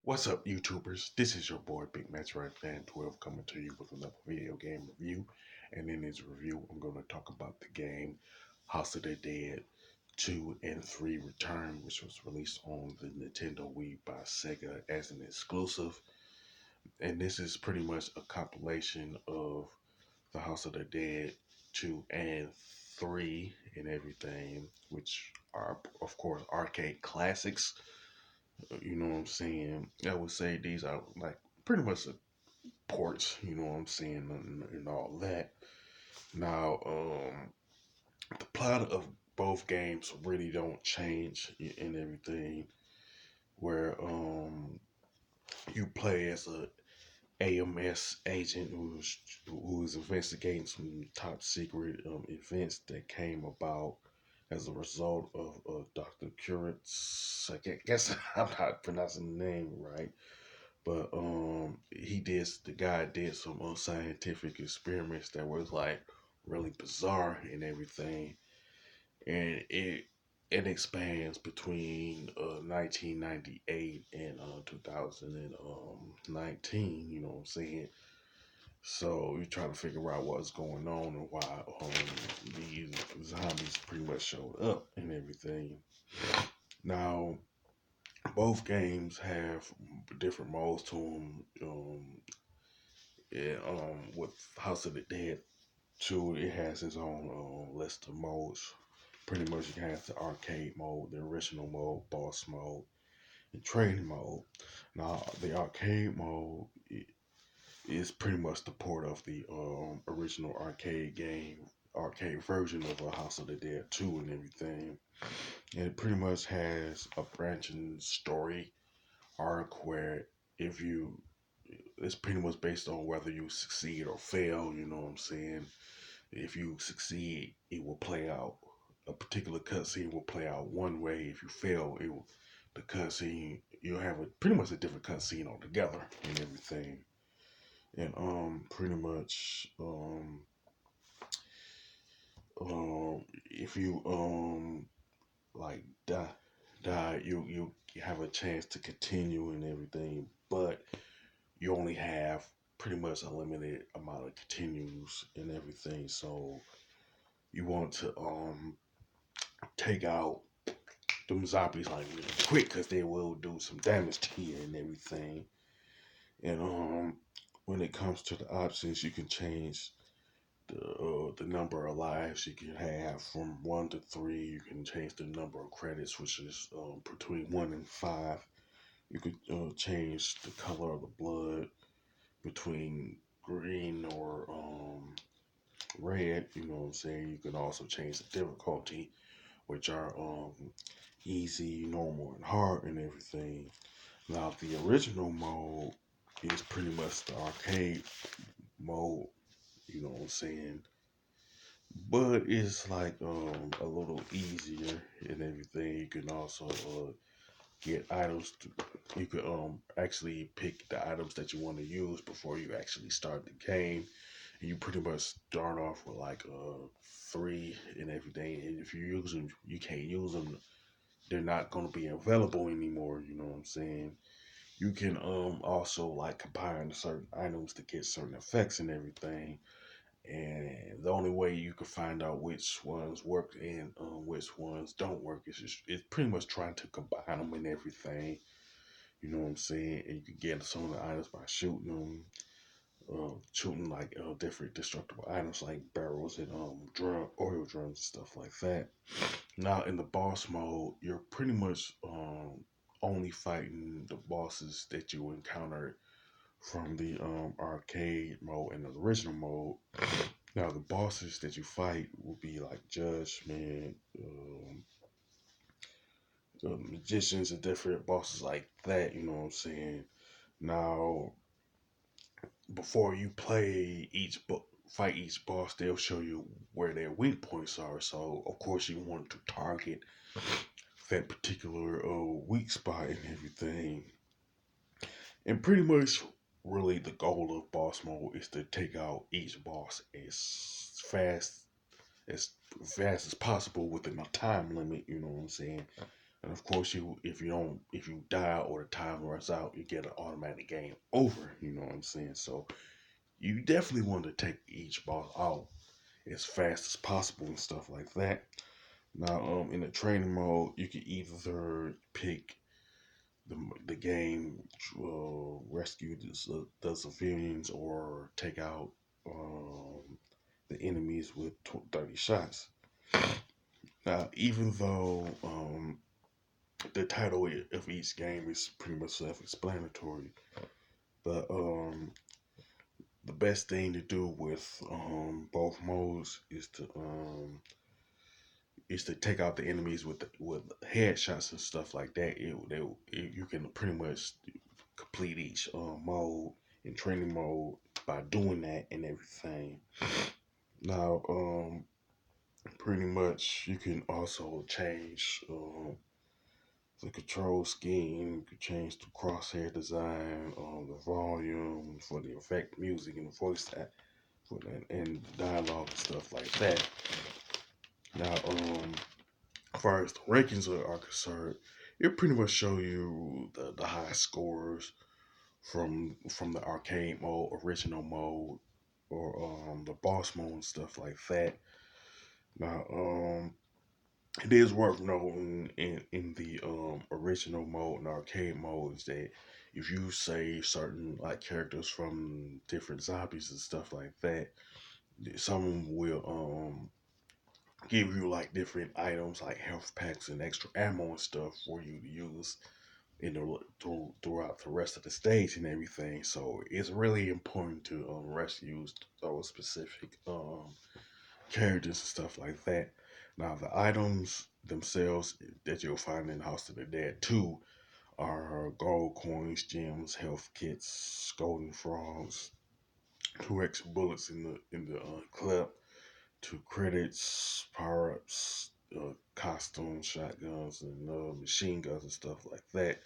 What's up, YouTubers? This is your boy Big Metroid Fan 12 coming to you with another video game review. And in this review, I'm going to talk about the game House of the Dead 2 and 3 Return, which was released on the Nintendo Wii by Sega as an exclusive. And this is pretty much a compilation of the House of the Dead 2 and 3 and everything, which are, of course, arcade classics. You know what I'm saying? I would say these are like pretty much ports, you know what I'm saying, and all that. Now, the plot of both games really don't change and everything. Where you play as a AMS agent who is investigating some top secret events that came about as a result of Dr. Curit's. I guess I'm not pronouncing the name right. But the guy did some scientific experiments that was like really bizarre and everything, and it expands between 1998 and 2019. You know what I'm saying? So you try to figure out what's going on and why these zombies pretty much showed up and everything. Now both games have different modes to them. With House of the Dead 2, it has its own list of modes. Pretty much, you have the arcade mode, the original mode, boss mode, and training mode. Now, the arcade mode is pretty much the port of the original arcade version of a House of the Dead 2 and everything. And it pretty much has a branching story arc where if you it's pretty much based on whether you succeed or fail, you know what I'm saying? If you succeed, it will play out a particular cutscene will play out one way. If you fail, the cutscene you'll have pretty much a different cutscene altogether and everything. And pretty much if you like die, you have a chance to continue and everything, but you only have pretty much a limited amount of continues and everything. So you want to take out them zombies like really quick because they will do some damage to you and everything. And when it comes to the options, you can change the number of lives you can have from 1 to 3. You can change the number of credits, which is between 1 and 5. You could change the color of the blood between green or red. You know what I'm saying? You can also change the difficulty, which are easy, normal, and hard, and everything. Now, the original mode is pretty much the arcade mode. You know what I'm saying? But it's like a little easier and everything. You can also get items. You could actually pick the items that you want to use before you actually start the game. And you pretty much start off with like 3 and everything. And if you use them, you can't use them. They're not going to be available anymore. You know what I'm saying? You can also like combine certain items to get certain effects and everything. And the only way you can find out which ones work and which ones don't work is it's pretty much trying to combine them and everything. You know what I'm saying? And you can get some of the items by shooting them, shooting like different destructible items like barrels and oil drums and stuff like that. Now in the boss mode, you're pretty much only fighting the bosses that you encountered from the arcade mode and the original mode. Now the bosses that you fight will be like Judgment, magicians, and different bosses like that. You know what I'm saying? Now before you play fight each boss, they'll show you where their weak points are. So of course you want to target that particular weak spot and everything. And pretty much, really, the goal of boss mode is to take out each boss as fast as possible within a time limit. You know what I'm saying? And of course, if you die or the time runs out, you get an automatic game over. You know what I'm saying? So you definitely want to take each boss out as fast as possible and stuff like that. Now, in the training mode, you can either pick the game rescue the civilians or take out the enemies with 30 shots. Now, even though the title of each game is pretty much self-explanatory, but the best thing to do with both modes is to take out the enemies with headshots and stuff like that. You can pretty much complete each mode in training mode by doing that and everything. Now, pretty much you can also change the control scheme. You can change the crosshair design, the volume for the effect music and the voice for that, and dialogue and stuff like that. Now, as far as the rankings are concerned, it pretty much show you the high scores from the arcade mode, original mode, or the boss mode and stuff like that. Now, it is worth noting in the original mode and arcade mode is that if you save certain like characters from different zombies and stuff like that, some will give you like different items like health packs and extra ammo and stuff for you to use in throughout the rest of the stage and everything. So it's really important to rescue those specific characters and stuff like that. Now the items themselves that you'll find in House of the Dead 2 are gold coins, gems, health kits, golden frogs, 2x bullets in the clip, 2 credits, power ups, costumes, shotguns, and machine guns and stuff like that.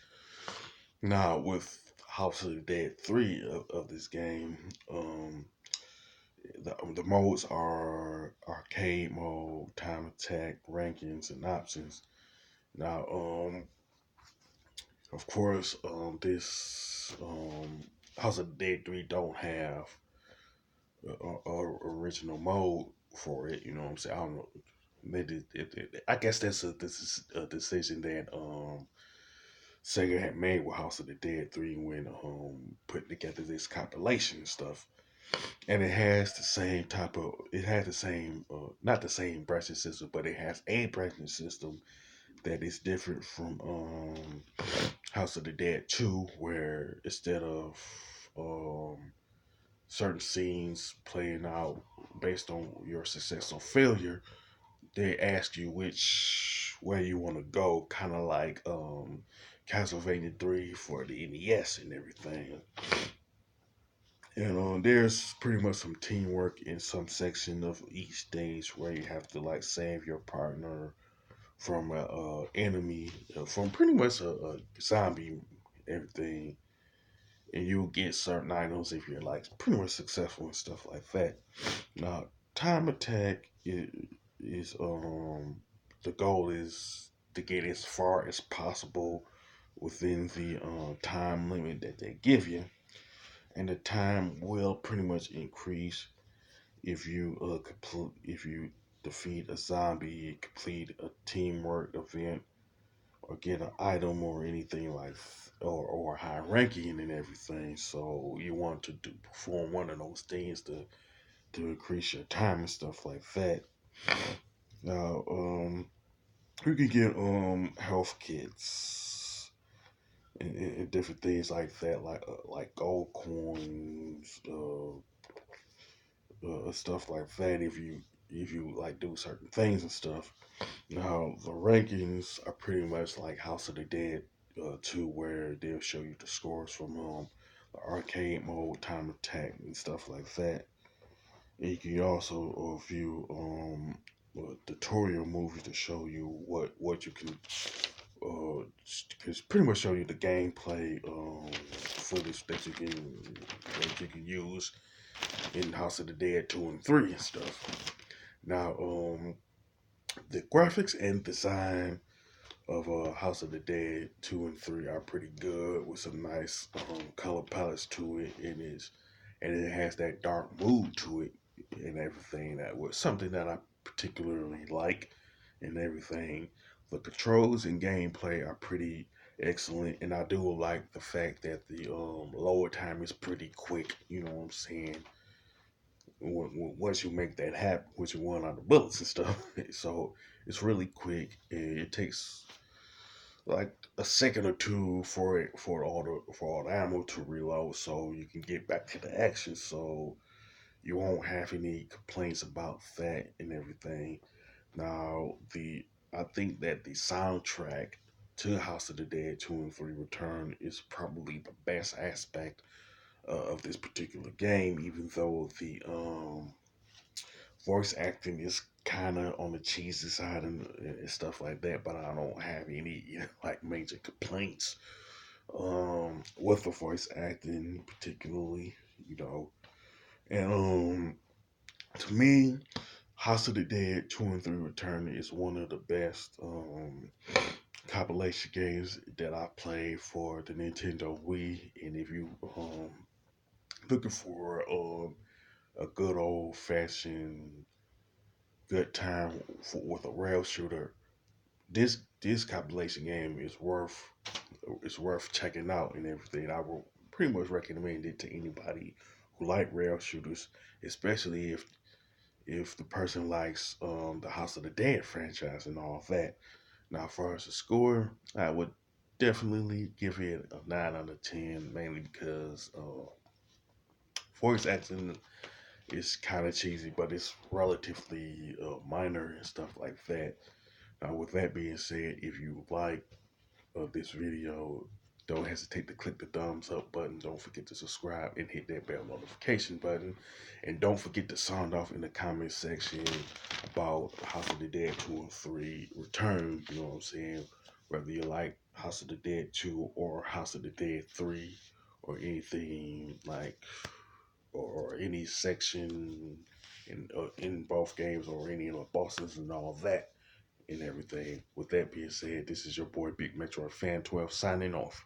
Now with House of the Dead 3 of this game, the modes are arcade mode, time attack, rankings, and options. Now, of course, this House of the Dead 3 don't have a original mode for it. You know what I'm saying? I don't know. I guess this is a decision that Sega had made with House of the Dead 3 when putting together this compilation and stuff. And it has the same type of it has the same not the same branching system, but it has a branching system that is different from House of the Dead 2, where instead of um certain scenes playing out based on your success or failure, they ask you which way you want to go, kind of like Castlevania 3 for the NES and everything. And there's pretty much some teamwork in some section of each stage where you have to like save your partner from a enemy, from pretty much a zombie, everything, and you'll get certain items if you're like pretty much successful and stuff like that. Now, time attack is the goal is to get as far as possible within the time limit that they give you, and the time will pretty much increase if you if you defeat a zombie, complete a teamwork event, or get an item or anything like or high ranking and everything. So you want to perform one of those things to increase your time and stuff like that. Now, you can get health kits and different things like that, like gold coins, stuff like that. If you like do certain things and stuff. Now the rankings are pretty much like House of the Dead 2, where they'll show you the scores from the arcade mode, time attack, and stuff like that. And you can also view tutorial movies to show you what you can pretty much show you the gameplay footage that you can use in House of the Dead 2 and 3 and stuff. Now, the graphics and design of House of the Dead 2 and 3 are pretty good with some nice color palettes to it, and it has that dark mood to it and everything. That was something that I particularly like and everything. The controls and gameplay are pretty excellent, and I do like the fact that the load time is pretty quick. You know what I'm saying? Once you make that happen, which you want on the bullets and stuff, so it's really quick. And it takes like a second or two for all the ammo to reload, so you can get back to the action. So you won't have any complaints about that and everything. Now, the I think that the soundtrack to House of the Dead 2 and 3 Return is probably the best aspect of this particular game, even though the voice acting is kind of on the cheesy side and stuff like that. But I don't have any like major complaints with the voice acting, particularly, you know. And to me, House of the Dead 2 and 3 Return is one of the best compilation games that I played for the Nintendo Wii. And if you looking for a good old fashioned good time with a rail shooter, this compilation game is worth checking out and everything. I will pretty much recommend it to anybody who like rail shooters, especially if the person likes the House of the Dead franchise and all of that. Now, as far as the score, I would definitely give it a 9 out of 10, mainly because voice acting is kind of cheesy, but it's relatively minor and stuff like that. Now, with that being said, if you like this video, don't hesitate to click the thumbs up button. Don't forget to subscribe and hit that bell notification button. And don't forget to sound off in the comment section about House of the Dead 2 and 3 Return. You know what I'm saying? Whether you like House of the Dead 2 or House of the Dead 3 or anything like, or any section in both games or any of the bosses and all that and everything. With that being said, this is your boy Big Metro Fan 12 signing off.